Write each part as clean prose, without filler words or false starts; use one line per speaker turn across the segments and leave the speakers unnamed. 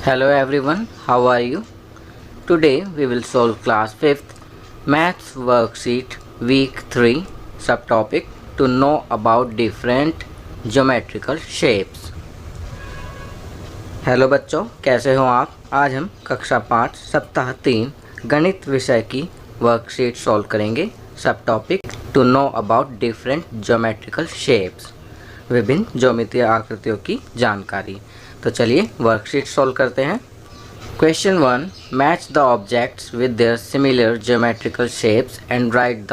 Hello everyone, how are you? Today we will solve class 5th maths worksheet week 3 subtopic to know about different geometrical shapes. Hello बच्चों, कैसे हो आप? आज हम कक्षा 5 सप्ताह 3 गणित विषय की वर्कशीट सॉल्व करेंगे। सब topic to know about different geometrical shapes, विभिन्न ज्योमेत्रीय आकृतियों की जानकारी। तो चलिए वर्कशीट सॉल्व करते हैं। Question 1, match the objects with their similar geometrical shapes and right the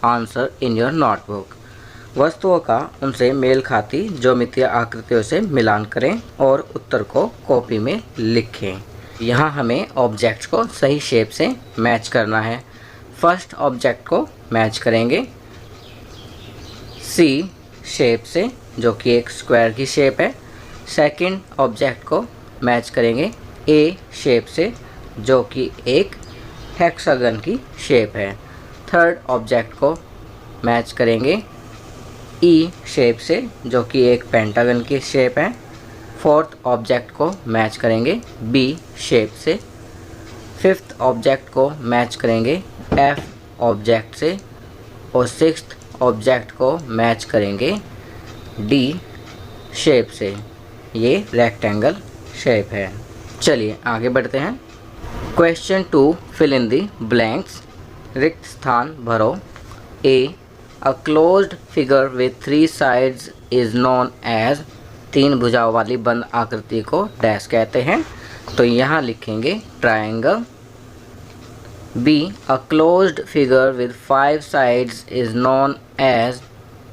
answer in your notebook. वस्तुओं का उनसे मेल खाती ज्योमेत्रीय आकृतियों से मिलान करें और उत्तर को कॉपी में लिखें। यहाँ हमें ऑब्जेक्ट्स को सही शेप से मैच करना है। फर्स्ट ऑब्जेक्ट को मैच करेंगे सी शेप से, जो कि एक स्क्वायर की शेप है। सेकंड ऑब्जेक्ट को मैच करेंगे ए शेप से, जो कि एक हेक्सागन की शेप है। थर्ड ऑब्जेक्ट को मैच करेंगे ई शेप से, जो कि एक पेंटागन की शेप है। फोर्थ ऑब्जेक्ट को मैच करेंगे बी शेप से। फिफ्थ ऑब्जेक्ट को मैच करेंगे एफ ऑब्जेक्ट से और सिक्स्थ ऑब्जेक्ट को मैच करेंगे डी शेप से। ये रेक्टेंगल शेप है। चलिए आगे बढ़ते हैं। Question 2, fill in the blanks, रिक्त स्थान भरो। A, a closed figure with 3 sides is known as, 3 भुजाओं वाली बंद आकृति को डैश कहते हैं। तो यहाँ लिखेंगे triangle. B, a closed figure with 5 sides is known as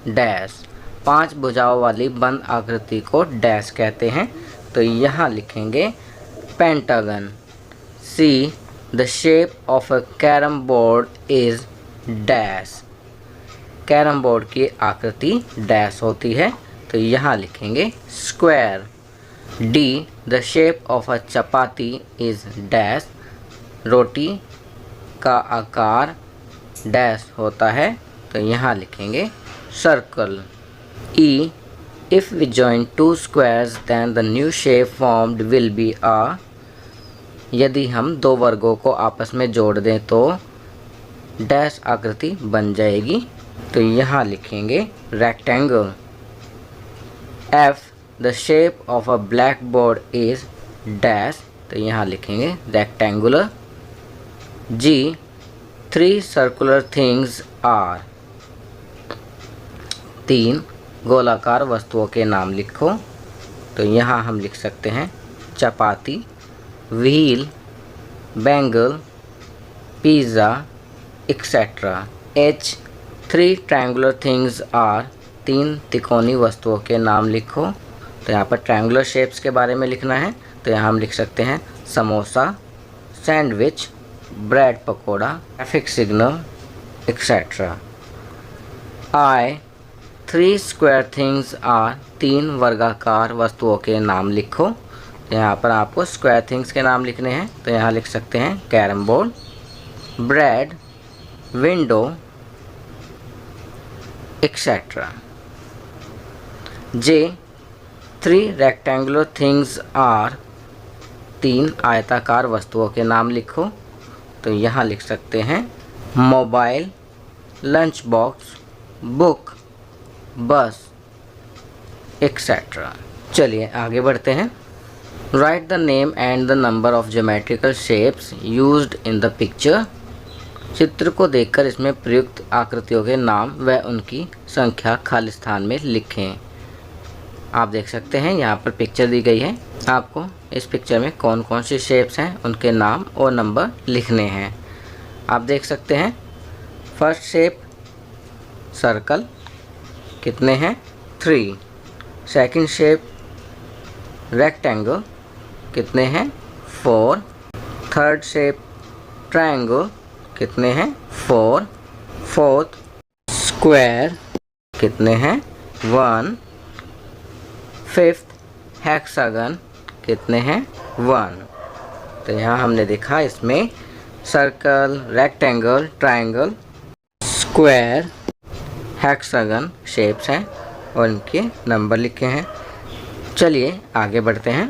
dash, 5 भुजाओं वाली बंद आकृति को डैश कहते हैं। तो यहाँ लिखेंगे pentagon. C, the shape of a carrom board is dash, carrom board की आकृति डैश होती है। तो यहाँ लिखेंगे square. D, the shape of a chapati is dash, रोटी का आकार डैश होता है। तो यहाँ लिखेंगे circle. E, if we join 2 squares then the new shape formed will be a, यदि हम 2 वर्गों को आपस में जोड़ दें तो डैश आकृति बन जाएगी। तो यहाँ लिखेंगे rectangle. F, the shape of a blackboard is dash, तो यहाँ लिखेंगे rectangular. G, 3 circular things are, 3 गोलाकार वस्तुओं के नाम लिखो। तो यहाँ हम लिख सकते हैं chapati, wheel, bangle, pizza, etcetera. H, 3 triangular things are, 3 तिकोनी वस्तुओं के नाम लिखो। तो यहाँ पर ट्रायंगुलर शेप्स के बारे में लिखना है। तो यहाँ हम लिख सकते हैं samosa, sandwich, bread pakora, traffic signal, etcetera. I, 3 square things are, 3 वर्गाकार वस्तुओं के नाम लिखो। यहाँ पर आपको स्क्वायर थिंग्स के नाम लिखने हैं। तो यहाँ लिख सकते हैं carrom board, bread, window, etcetera. J, 3 rectangular things are, 3 आयताकार वस्तुओं के नाम लिखो। तो यहाँ लिख सकते हैं मोबाइल, लंच बॉक्स, बुक, बस, एक्सेट्रा। चलिए आगे बढ़ते हैं। Right the name and the number of geometrical shapes used in the picture. चित्र को देखकर इसमें प्रयुक्त आकृतियों के नाम व उनकी संख्या खाली स्थान में लिखें। आप देख सकते हैं यहाँ पर पिक्चर दी गई है। आपको इस पिक्चर में कौन कौन सी शेप्स हैं उनके नाम और नंबर लिखने हैं। आप देख सकते हैं फर्स्ट शेप सर्कल, कितने हैं 3। सेकंड शेप रेक्टेंगल, कितने हैं 4। थर्ड शेप ट्रायंगल, कितने हैं 4। फोर्थ स्क्वायर, कितने हैं 1। फिफ्थ हेक्सागन, कितने हैं 1। तो यहाँ हमने देखा इसमें circle, rectangle, triangle, square, hexagon shapes हैं और इनके नंबर लिखे हैं। चलिए आगे बढ़ते हैं।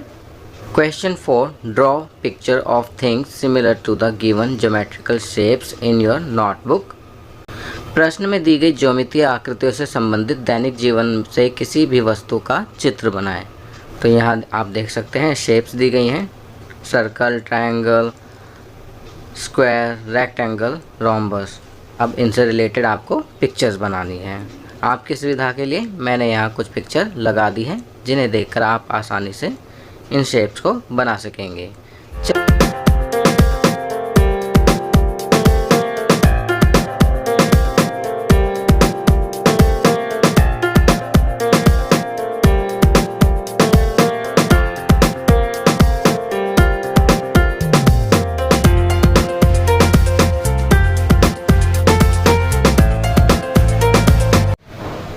Question 4. Draw picture of things similar to the given geometrical shapes in your notebook. प्रश्न में दी गई ज्योमेत्रीय आकृतियों से संबंधित दैनिक जीवन से किसी भी वस्तु का चित्र बनाएं। तो यहाँ आप देख सकते हैं शेप्स दी गई हैं, circle, triangle, square, rectangle, rhombus. अब इनसे रिलेटेड आपको पिक्चर्स बनानी है। आपकी सुविधा के लिए मैंने यहाँ कुछ पिक्चर लगा दी हैं जिन्हें देखकर आप आसानी से इन शेप्स को बना सकेंगे।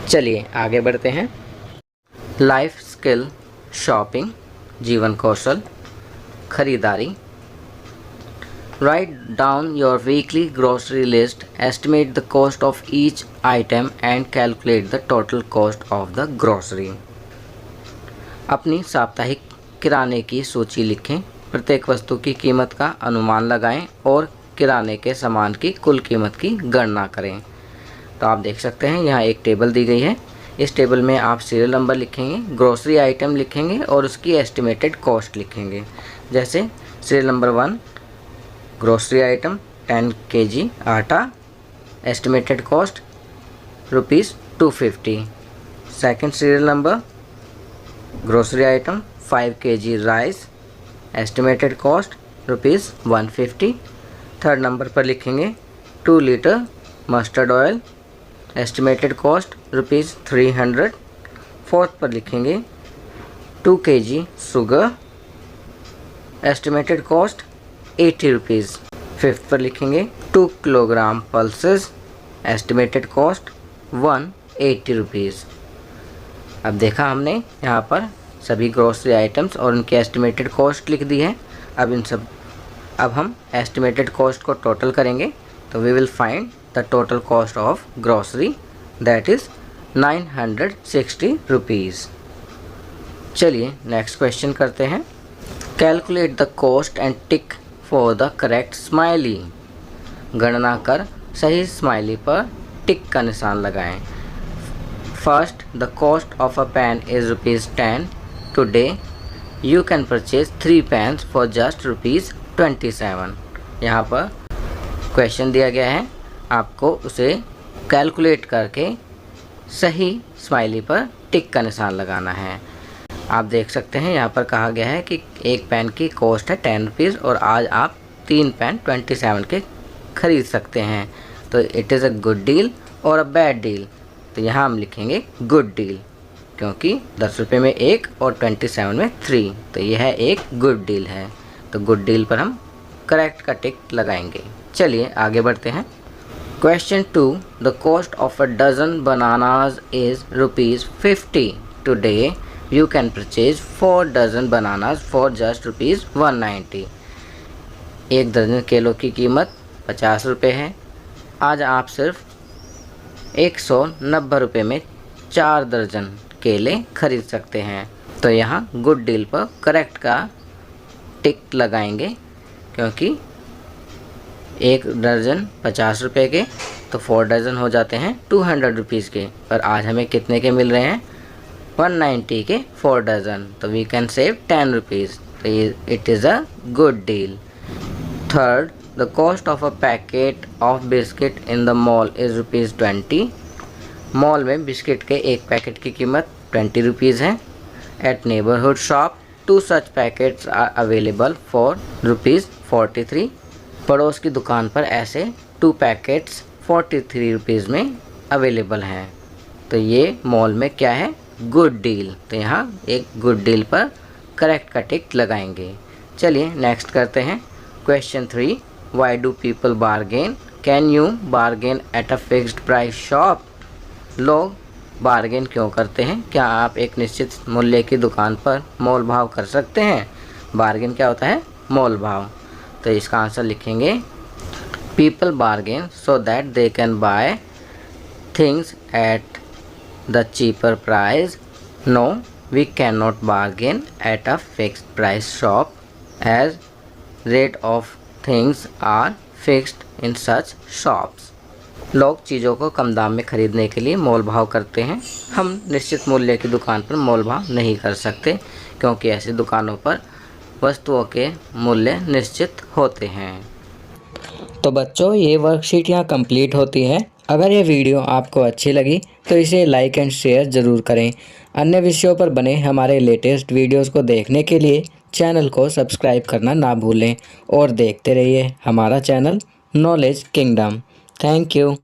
चलिए आगे बढ़ते हैं। लाइफ स्किल, शॉपिंग, जीवन कौशल, खरीदारी। Write down your weekly grocery list, estimate the cost of each item and calculate the total cost of the grocery. अपनी साप्ताहिक किराने की सूची लिखें, प्रत्येक वस्तु की कीमत का अनुमान लगाएं और किराने के सामान की कुल कीमत की गणना करें। तो आप देख सकते हैं यहाँ एक टेबल दी गई है। इस टेबल में आप सीरियल नंबर लिखेंगे, ग्रोसरी आइटम लिखेंगे और उसकी एस्टिमेटेड कॉस्ट लिखेंगे। जैसे serial number 1 grocery item 10 kg आटा, estimated cost ₹250। Second serial number grocery item 5 kg rice, estimated cost ₹150। Third number पर लिखेंगे 2 litre mustard oil, estimated cost ₹300। Fourth पर लिखेंगे 2 kg sugar, estimated cost ₹80। Fifth पर लिखेंगे 2 kilogram pulses, estimated cost ₹180। अब देखा हमने यहाँ पर सभी ग्रोसरी आइटम्स और उनकी एस्टिमेटेड कॉस्ट लिख दी है। अब हम एस्टिमेटेड कॉस्ट को टोटल करेंगे तो we will find the total cost of grocery, that is ₹960। चलिए नेक्स्ट क्वेश्चन करते हैं। Calculate the cost and tick for the correct smiley. गणना कर सही स्माइली पर टिक का निशान लगाएं। First, the cost of a pen is ₹10। Today you can purchase 3 pens for just ₹27। यहाँ पर क्वेश्चन दिया गया है, आपको उसे कैलकुलेट करके सही स्माइली पर टिक का निशान लगाना है। आप देख सकते हैं यहाँ पर कहा गया है कि एक पेन की कॉस्ट है ₹10 और आज आप 3 पेन 27 के खरीद सकते हैं। तो it is a good deal और अ बैड डील। तो यहाँ हम लिखेंगे गुड डील, क्योंकि ₹10 में 1 और 27 में 3, तो यह एक गुड डील है। तो गुड डील पर हम करेक्ट का टिक लगाएंगे। चलिए आगे बढ़ते हैं। Question 2. The cost of a dozen bananas is ₹50. Today you can purchase 4 dozen bananas for just ₹190. एक दर्जन केलों की कीमत ₹50 है। आज आप सिर्फ ₹190 में 4 दर्जन केले खरीद सकते हैं। तो यहाँ गुड डील पर करेक्ट का टिक लगाएंगे, क्योंकि एक दर्जन ₹50 के तो 4 डजन हो जाते हैं ₹200 के, पर आज हमें कितने के मिल रहे हैं? 190 के 4 डजन। तो वी कैन सेव ₹10। तो it is a good deal. Third, the cost of a packet of biscuit in the mall is ₹20। Mall में बिस्किट के एक पैकेट की कीमत ₹20 है। At neighbourhood shop 2 such packets are available for ₹43। पड़ोस की दुकान पर ऐसे 2 पैकेट्स ₹43 में अवेलेबल हैं। तो ये मॉल में क्या है? Good deal. तो यहाँ एक गुड डील पर करेक्ट का टिक लगाएंगे। चलिए नेक्स्ट करते हैं। Question 3, why do people bargain? Can you bargain at a fixed price shop? लोग बार्गेन क्यों करते हैं? क्या आप एक निश्चित मूल्य की दुकान पर मोल भाव कर सकते हैं? बार्गेन क्या होता है? मोल भाव। तो इसका आंसर लिखेंगे people bargain so that they can buy things at the cheaper price. No, we can not bargain at a fixed price shop as rate of things are fixed in such shops. लोग चीज़ों को कम दाम में खरीदने के लिए मोल भाव करते हैं। हम निश्चित मूल्य की दुकान पर मोल भाव नहीं कर सकते, क्योंकि ऐसी दुकानों पर वस्तुओं के मूल्य निश्चित होते हैं। तो बच्चों, ये वर्कशीट यहाँ कंप्लीट होती है। अगर ये वीडियो आपको अच्छी लगी तो इसे लाइक एंड शेयर ज़रूर करें। अन्य विषयों पर बने हमारे लेटेस्ट वीडियोस को देखने के लिए चैनल को सब्सक्राइब करना ना भूलें और देखते रहिए हमारा channel knowledge kingdom. Thank you.